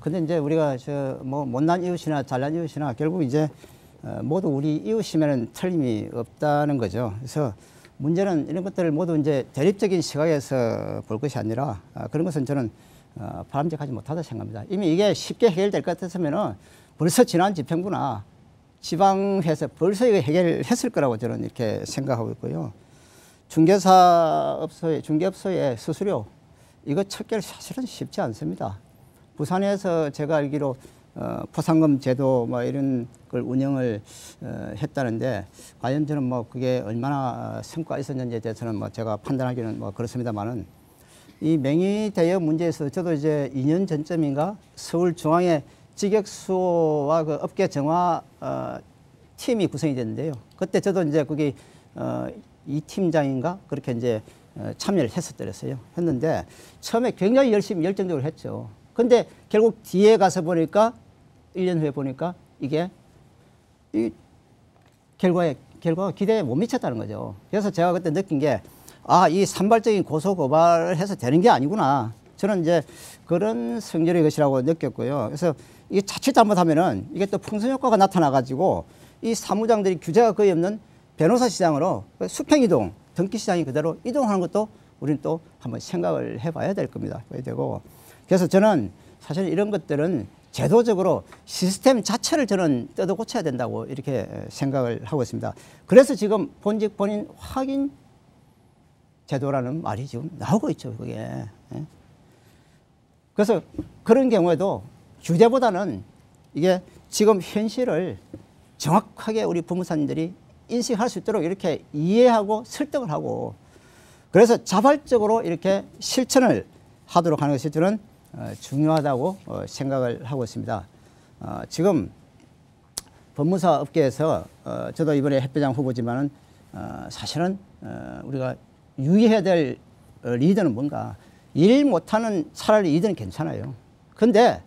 Speaker 3: 근데 이제 우리가 뭐 못난 이웃이나 잘난 이웃이나 결국 이제 모두 우리 이웃이면은 틀림이 없다는 거죠. 그래서 문제는 이런 것들을 모두 이제 대립적인 시각에서 볼 것이 아니라 그런 것은 저는 바람직하지 못하다 생각합니다. 이미 이게 쉽게 해결될 것 같았으면은 벌써 지난 집행부나 지방회에서 벌써 이거 해결했을 거라고 저는 이렇게 생각하고 있고요. 중개업소의 수수료 이거 척결 사실은 쉽지 않습니다. 부산에서 제가 알기로 포상금 제도 뭐 이런 걸 운영을 했다는데 과연 저는 뭐 그게 얼마나 성과가 있었는지에 대해서는 뭐 제가 판단하기는 뭐 그렇습니다만은 이 명의대여 문제에서 저도 이제 2년 전쯤인가 서울중앙에 직역수호와 그 업계 정화 팀이 구성이 됐는데요. 그때 저도 이제 거기 이 팀장인가 그렇게 이제 참여를 했었더랬어요. 했는데 처음에 굉장히 열심히 열정적으로 했죠. 근데 결국 뒤에 가서 보니까 1년 후에 보니까 이게 이 결과가 기대에 못 미쳤다는 거죠. 그래서 제가 그때 느낀 게 이 산발적인 고소 고발을 해서 되는 게 아니구나. 저는 이제 그런 성질의 것이라고 느꼈고요. 그래서 이게 자칫 잘못하면은 이게 또 풍선 효과가 나타나 가지고 이 사무장들이 규제가 거의 없는 변호사 시장으로 수평이동, 등기 시장이 그대로 이동하는 것도 우리는 또 한번 생각을 해봐야 될 겁니다. 해야 되고. 그래서 저는 사실 이런 것들은 제도적으로 시스템 자체를 저는 뜯어 고쳐야 된다고 이렇게 생각을 하고 있습니다. 그래서 지금 본직 본인 확인 제도라는 말이 지금 나오고 있죠, 그게. 그래서 그런 경우에도 규제보다는 이게 지금 현실을 정확하게 우리 법무사님들이 인식할 수 있도록 이렇게 이해하고 설득을 하고 그래서 자발적으로 이렇게 실천을 하도록 하는 것이 저는 중요하다고 생각을 하고 있습니다. 지금 법무사 업계에서 저도 이번에 햇배장 후보지만은 사실은 우리가 유의해야 될 리더는 뭔가 일 못하는 차라리 리더는 괜찮아요. 근데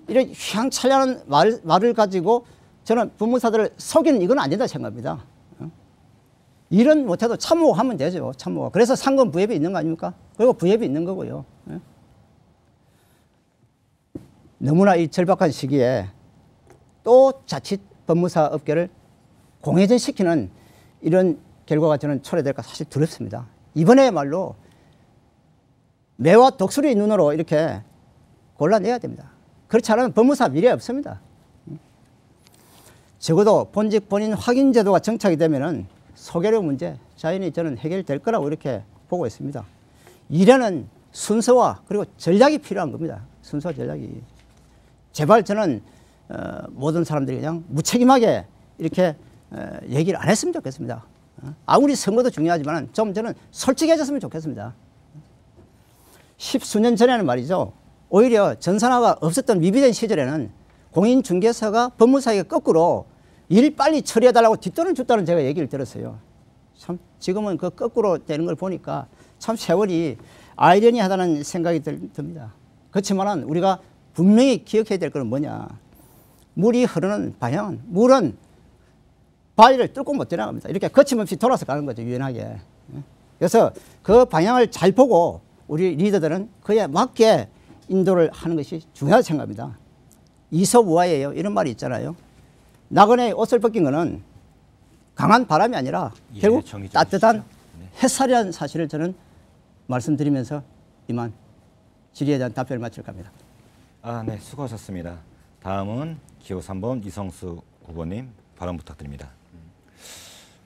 Speaker 3: 이런 휘황찬란한 말을 가지고 저는 법무사들을 속이는 이건 안 된다 생각합니다. 일은 못해도 참모하면 되죠. 참모. 그래서 상권 부협이 있는 거 아닙니까? 그리고 부협이 있는 거고요. 너무나 이 절박한 시기에 또 자칫 법무사 업계를 공회전시키는 이런 결과가 저는 초래될까 사실 두렵습니다. 이번에야말로 매와 독수리 눈으로 이렇게 골라내야 됩니다. 그렇지 않으면 법무사 미래 없습니다. 적어도 본직 본인 확인 제도가 정착이 되면은 소개료 문제 자연히 저는 해결될 거라고 이렇게 보고 있습니다. 이래는 순서와 그리고 전략이 필요한 겁니다. 순서와 전략이. 제발 저는 모든 사람들이 그냥 무책임하게 이렇게 얘기를 안 했으면 좋겠습니다. 아무리 선거도 중요하지만 좀 저는 솔직해졌으면 좋겠습니다. 10수년 전에는 말이죠. 오히려 전산화가 없었던 미비된 시절에는 공인중개사가 법무사에게 거꾸로 일 빨리 처리해달라고 뒷돈을 줬다는 제가 얘기를 들었어요. 참 지금은 그 거꾸로 되는 걸 보니까 참 세월이 아이러니하다는 생각이 듭니다. 그렇지만 우리가 분명히 기억해야 될 것은 뭐냐. 물이 흐르는 방향은 물은 바위를 뚫고 못 지나갑니다. 이렇게 거침없이 돌아서 가는 거죠. 유연하게. 그래서 그 방향을 잘 보고 우리 리더들은 그에 맞게 인도를 하는 것이 중요하다고 생각합니다. 이소우화예요. 이런 말이 있잖아요. 나그네 옷을 벗긴 거는 강한 바람이 아니라 결국 따뜻한 햇살이라는 사실을 저는 말씀드리면서 이만 질의에 대한 답변을 마칠까 합니다.
Speaker 1: 네, 수고하셨습니다. 다음은 기호 3번 이성수 후보님 발언 부탁드립니다.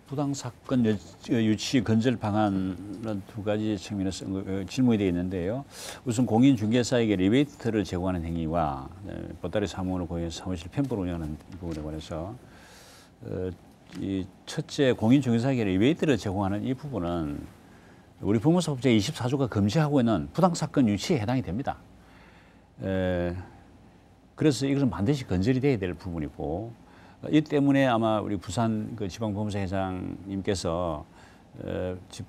Speaker 4: 부당사건 유치 건절 방안은 두 가지 측면에서 질문이 되어 있는데요. 우선 공인중개사에게 리베이트를 제공하는 행위와 보따리 사무원을 고용해서 사무실 편부를 운영하는 부분에 관해서 이 첫째 공인중개사에게 리베이트를 제공하는 이 부분은 우리 법무사법 제24조가 금지하고 있는 부당사건 유치에 해당이 됩니다. 그래서 이것은 반드시 건절이 돼야 될 부분이고 이 때문에 아마 우리 부산 그 지방법무사 회장님께서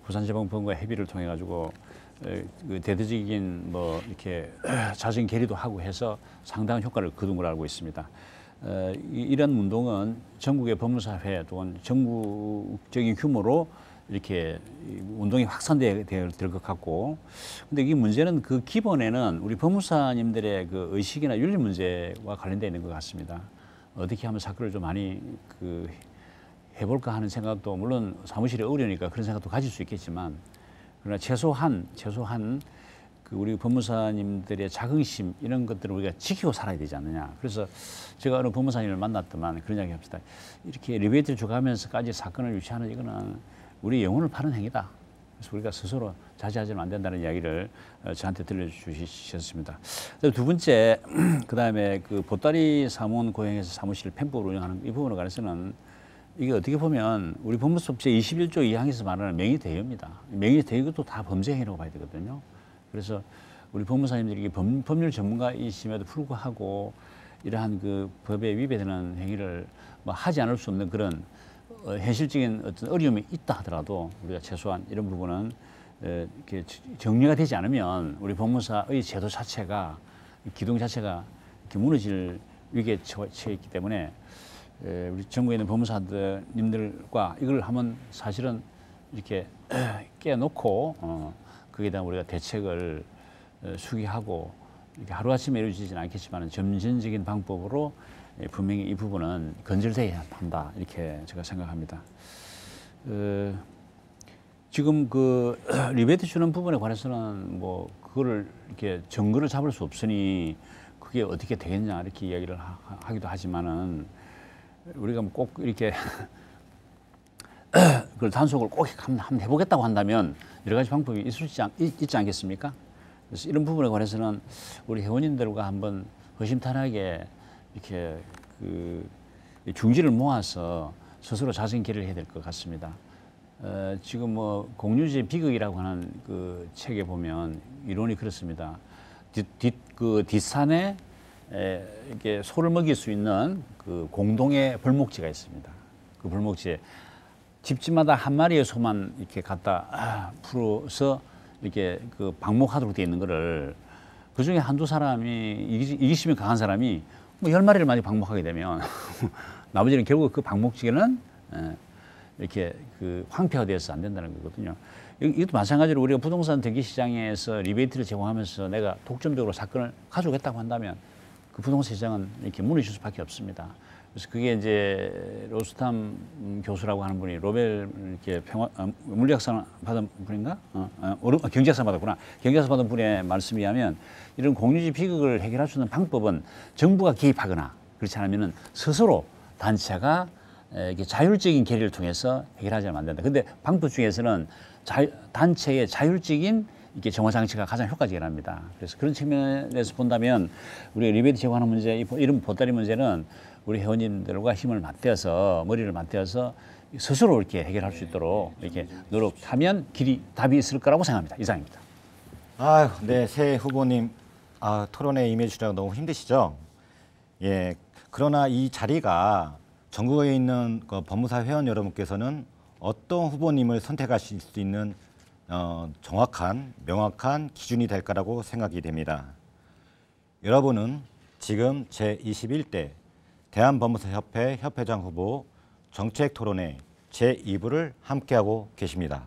Speaker 4: 부산지방법원과 협의를 통해 가지고 그 대대적인 뭐 이렇게 자진 결의도 하고 해서 상당한 효과를 거둔 걸로 알고 있습니다. 이런 운동은 전국의 법무사회 또는 전국적인 규모로 이렇게 운동이 확산될 것 같고, 근데 이 문제는 그 기본에는 우리 법무사님들의 그 의식이나 윤리 문제와 관련되어 있는 것 같습니다. 어떻게 하면 사건을 좀 많이 해볼까 하는 생각도 물론 사무실이 어려우니까 그런 생각도 가질 수 있겠지만, 그러나 최소한 그 우리 법무사님들의 자긍심 이런 것들을 우리가 지키고 살아야 되지 않느냐. 그래서 제가 어느 법무사님을 만났더만 그런 이야기 합시다. 이렇게 리베이트를 줘가면서까지 사건을 유치하는 이거는 우리 영혼을 파는 행위다. 그래서 우리가 스스로 자제하지는 안 된다는 이야기를 저한테 들려주셨습니다. 두 번째, 그 다음에 그 보따리 사무원 고용해서 사무실 편법을 운영하는 이 부분에 관해서는 이게 어떻게 보면 우리 법무법 제21조 2항에서 말하는 명의대여입니다. 명의대여도 다 범죄 행위라고 봐야 되거든요. 그래서 우리 법무사님들이 법률 전문가이심에도 불구하고 이러한 그 법에 위배되는 행위를 뭐 하지 않을 수 없는 그런 현실적인 어떤 어려움이 있다 하더라도 우리가 최소한 이런 부분은 이렇게 정리가 되지 않으면 우리 법무사의 제도 자체가 기둥 자체가 이렇게 무너질 위기에 처해 있기 때문에 우리 전국에 있는 법무사님들과 이걸 한번 사실은 이렇게 깨놓고 거기에 대한 우리가 대책을 수기하고 이렇게 하루아침에 이루어지지는 않겠지만 점진적인 방법으로 분명히 이 부분은 건절돼야 한다 이렇게 제가 생각합니다. 지금 그 리베이트 주는 부분에 관해서는 뭐 그거를 이렇게 정거를 잡을 수 없으니 그게 어떻게 되겠냐 이렇게 이야기를 하기도 하지만은 우리가 꼭 이렇게 그걸 단속을 꼭 한번 해보겠다고 한다면 여러 가지 방법이 있지 않겠습니까? 그래서 이런 부분에 관해서는 우리 회원님들과 한번 허심탄회하게 이렇게 그 중지를 모아서 스스로 자진 결의를 해야 될 것 같습니다. 지금 뭐 공유제 비극이라고 하는 그 책에 보면 이론이 그렇습니다. 그 뒷산에 이렇게 소를 먹일 수 있는 그 공동의 벌목지가 있습니다. 그 벌목지에 집집마다 한 마리의 소만 이렇게 갖다 풀어서 이렇게 그 방목하도록 되어 있는 거를 그 중에 한두 사람이 이기심이 강한 사람이 뭐 10마리를 많이 방목하게 되면 나머지는 결국 그 방목지는 이렇게 그 황폐화 돼서 안 된다는 거거든요. 이것도 마찬가지로 우리가 부동산 등기 시장에서 리베이트를 제공하면서 내가 독점적으로 사건을 가져오겠다고 한다면 그 부동산 시장은 이렇게 무너질 수밖에 없습니다. 그래서 그게 이제 로스탐 교수라고 하는 분이 로벨 이렇게 물리학상 받은 분인가? 경제학상 받았구나. 경제학상 받은 분의 말씀에 의하면 이런 공유지 비극을 해결할 수 있는 방법은 정부가 개입하거나 그렇지 않으면은 스스로 단체가 이렇게 자율적인 결의를 통해서 해결하지 않으면 안 된다. 근데 방법 중에서는 단체의 자율적인 이게 정화 장치가 가장 효과적이랍니다. 그래서 그런 측면에서 본다면 우리 리베이트 제공하는 문제, 이런 보따리 문제는 우리 회원님들과 힘을 맞대어서 머리를 맞대어서 스스로 이렇게 해결할 수 있도록 이렇게 노력하면 답이 있을 거라고 생각합니다. 이상입니다.
Speaker 1: 네, 새 후보님 토론에 임해주시느라 너무 힘드시죠? 예, 그러나 이 자리가 전국에 있는 그 법무사 회원 여러분께서는 어떤 후보님을 선택하실 수 있는 정확한, 명확한 기준이 될 거라고 생각이 됩니다. 여러분은 지금 제21대 대한법무사협회 협회장 후보 정책토론회 제2부를 함께하고 계십니다.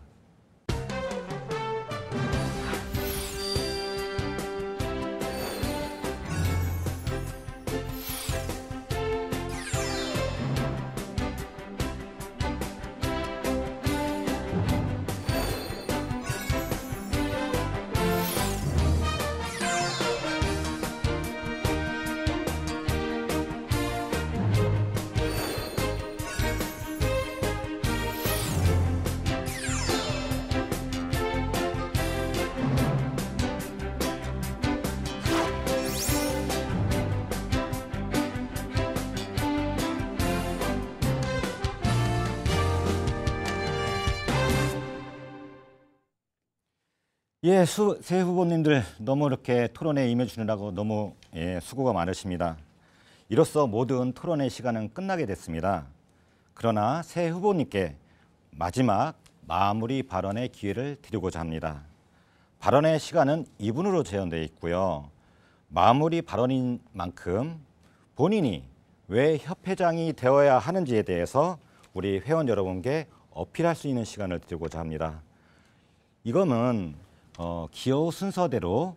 Speaker 1: 예, 새 후보님들 너무 이렇게 토론에 임해주느라고 너무 수고가 많으십니다. 이로써 모든 토론의 시간은 끝나게 됐습니다. 그러나 새 후보님께 마지막 마무리 발언의 기회를 드리고자 합니다. 발언의 시간은 2분으로 제한되어 있고요. 마무리 발언인 만큼 본인이 왜 협회장이 되어야 하는지에 대해서 우리 회원 여러분께 어필할 수 있는 시간을 드리고자 합니다. 이거는 기호 순서대로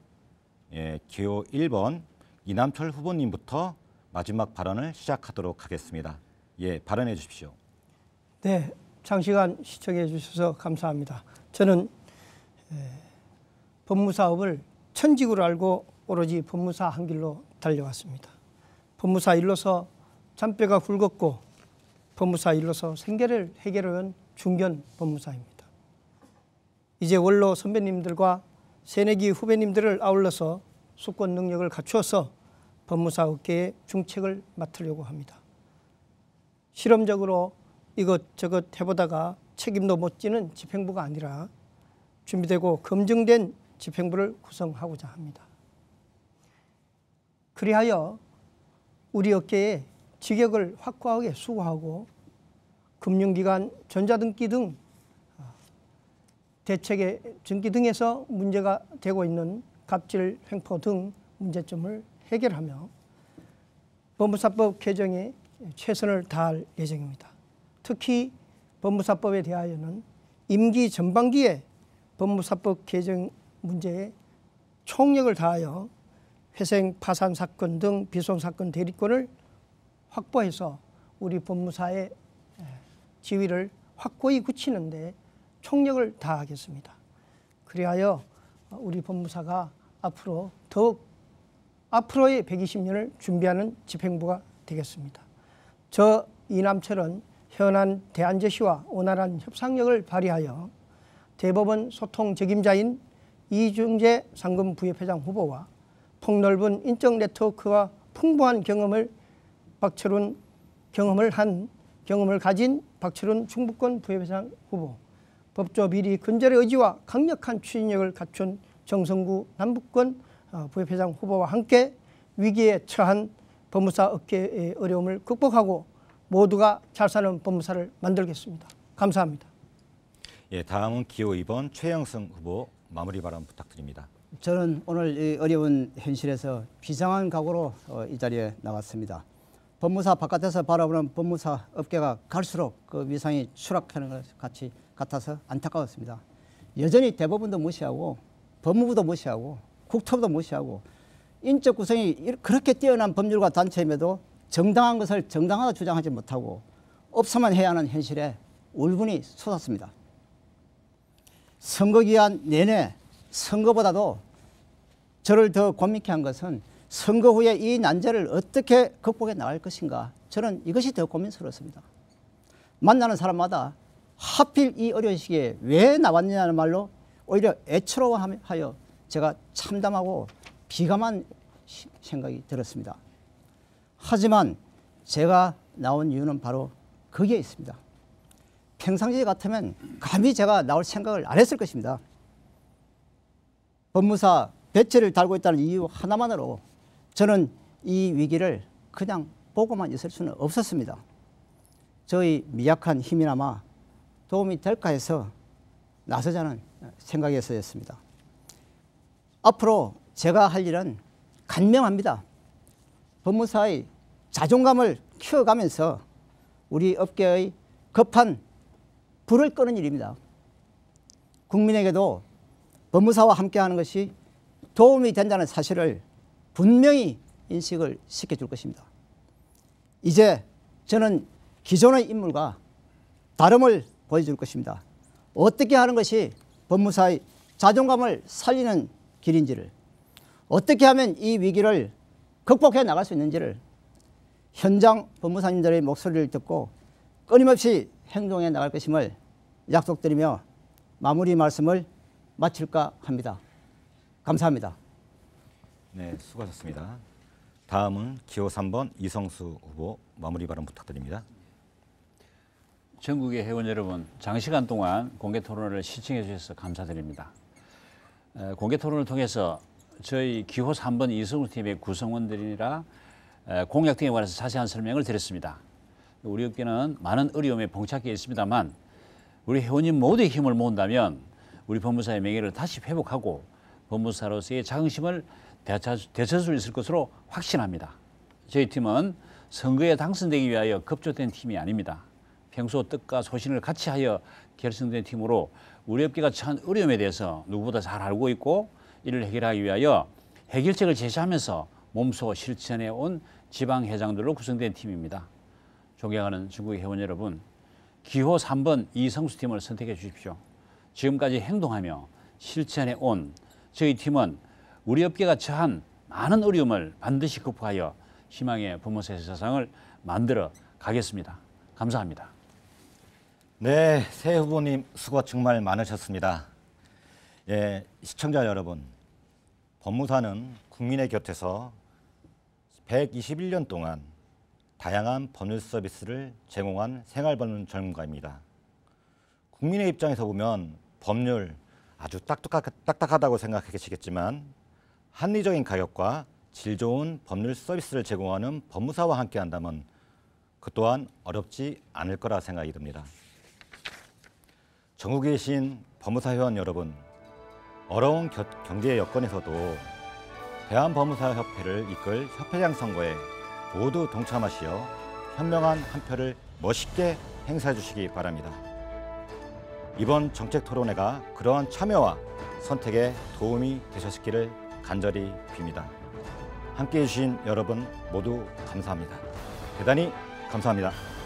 Speaker 1: 기호 1번 이남철 후보님부터 마지막 발언을 시작하도록 하겠습니다. 예, 발언해 주십시오.
Speaker 2: 네, 장시간 시청해 주셔서 감사합니다. 저는 법무사업을 천직으로 알고 오로지 법무사 한 길로 달려왔습니다. 법무사 일로서 잔뼈가 굵었고 법무사 일로서 생계를 해결해온 중견 법무사입니다. 이제 원로 선배님들과 새내기 후배님들을 아울러서 수권 능력을 갖추어서 법무사 업계의 중책을 맡으려고 합니다. 실험적으로 이것저것 해보다가 책임도 못 지는 집행부가 아니라 준비되고 검증된 집행부를 구성하고자 합니다. 그리하여 우리 업계의 직역을 확고하게 수호하고 금융기관, 전자등기 등 대책의 등기 등에서 문제가 되고 있는 갑질, 횡포 등 문제점을 해결하며 법무사법 개정에 최선을 다할 예정입니다. 특히 법무사법에 대하여는 임기 전반기에 법무사법 개정 문제에 총력을 다하여 회생 파산 사건 등 비소송 사건 대리권을 확보해서 우리 법무사의 지위를 확고히 굳히는 데 총력을 다하겠습니다. 그리하여 우리 법무사가 앞으로 더욱 앞으로의 120년을 준비하는 집행부가 되겠습니다. 저 이남철은 현안 대안제시와 원활한 협상력을 발휘하여 대법원 소통 적임자인 이중재 상금부협회장 후보와 폭넓은 인적 네트워크와 풍부한 경험을 가진 박철훈 충북권 부협회장 후보, 법조 비리 근절의 의지와 강력한 추진력을 갖춘 정성구 남북권 부협회장 후보와 함께 위기에 처한 법무사 업계의 어려움을 극복하고 모두가 잘 사는 법무사를 만들겠습니다. 감사합니다.
Speaker 1: 예, 다음은 기호 2번 최영승 후보 마무리 발언 부탁드립니다.
Speaker 3: 저는 오늘 이 어려운 현실에서 비장한 각오로 이 자리에 나왔습니다. 법무사 바깥에서 바라보는 법무사 업계가 갈수록 그 위상이 추락하는 것 같아서 안타까웠습니다. 여전히 대법원도 무시하고 법무부도 무시하고 국토부도 무시하고 인적 구성이 그렇게 뛰어난 법률가 단체임에도 정당한 것을 정당하다 주장하지 못하고 없어만 해야 하는 현실에 울분이 솟았습니다. 선거 기간 내내 선거보다도 저를 더 고민케 한 것은 선거 후에 이 난제를 어떻게 극복해 나갈 것인가, 저는 이것이 더 고민스러웠습니다. 만나는 사람마다 하필 이 어려운 시기에 왜 나왔느냐는 말로 오히려 애처로워하여 제가 참담하고 비감한 생각이 들었습니다. 하지만 제가 나온 이유는 바로 거기에 있습니다. 평상시 같으면 감히 제가 나올 생각을 안 했을 것입니다. 법무사 배치를 달고 있다는 이유 하나만으로 저는 이 위기를 그냥 보고만 있을 수는 없었습니다. 저희 미약한 힘이나마 도움이 될까 해서 나서자는 생각이었습니다. 앞으로 제가 할 일은 간명합니다. 법무사의 자존감을 키워가면서 우리 업계의 급한 불을 끄는 일입니다. 국민에게도 법무사와 함께하는 것이 도움이 된다는 사실을 분명히 인식을 시켜줄 것입니다. 이제 저는 기존의 인물과 다름을 보여줄 것입니다. 어떻게 하는 것이 법무사의 자존감을 살리는 길인지를, 어떻게 하면 이 위기를 극복해 나갈 수 있는지를 현장 법무사님들의 목소리를 듣고 끊임없이 행동해 나갈 것임을 약속드리며 마무리 말씀을 마칠까 합니다. 감사합니다.
Speaker 1: 네, 수고하셨습니다. 다음은 기호 3번 이성수 후보 마무리 발언 부탁드립니다.
Speaker 4: 전국의 회원 여러분, 장시간 동안 공개 토론을 시청해 주셔서 감사드립니다. 공개 토론을 통해서 저희 기호 3번 이성우 팀의 구성원들이라 공약 등에 관해서 자세한 설명을 드렸습니다. 우리 업계는 많은 어려움에 봉착해 있습니다만 우리 회원님 모두의 힘을 모은다면 우리 법무사의 명예를 다시 회복하고 법무사로서의 자긍심을 되찾을 수 있을 것으로 확신합니다. 저희 팀은 선거에 당선되기 위하여 급조된 팀이 아닙니다. 평소 뜻과 소신을 같이 하여 결성된 팀으로 우리 업계가 처한 어려움에 대해서 누구보다 잘 알고 있고 이를 해결하기 위하여 해결책을 제시하면서 몸소 실천해 온 지방회장들로 구성된 팀입니다. 존경하는 전국의 회원 여러분, 기호 3번 이성수 팀을 선택해 주십시오. 지금까지 행동하며 실천해 온 저희 팀은 우리 업계가 처한 많은 어려움을 반드시克服하여 희망의 법무사의 세상을 만들어 가겠습니다. 감사합니다.
Speaker 1: 네, 새 후보님 수고 정말 많으셨습니다. 예, 시청자 여러분, 법무사는 국민의 곁에서 121년 동안 다양한 법률 서비스를 제공한 생활법률 전문가입니다. 국민의 입장에서 보면 법률 아주 딱딱하다고 생각하시겠지만 합리적인 가격과 질 좋은 법률 서비스를 제공하는 법무사와 함께한다면 그 또한 어렵지 않을 거라 생각이 듭니다. 전국에 계신 법무사 회원 여러분, 어려운 경제 여건에서도 대한법무사협회를 이끌 협회장 선거에 모두 동참하시어 현명한 한 표를 멋있게 행사해 주시기 바랍니다. 이번 정책 토론회가 그러한 참여와 선택에 도움이 되셨기를 간절히 빕니다. 함께해 주신 여러분 모두 감사합니다. 대단히 감사합니다.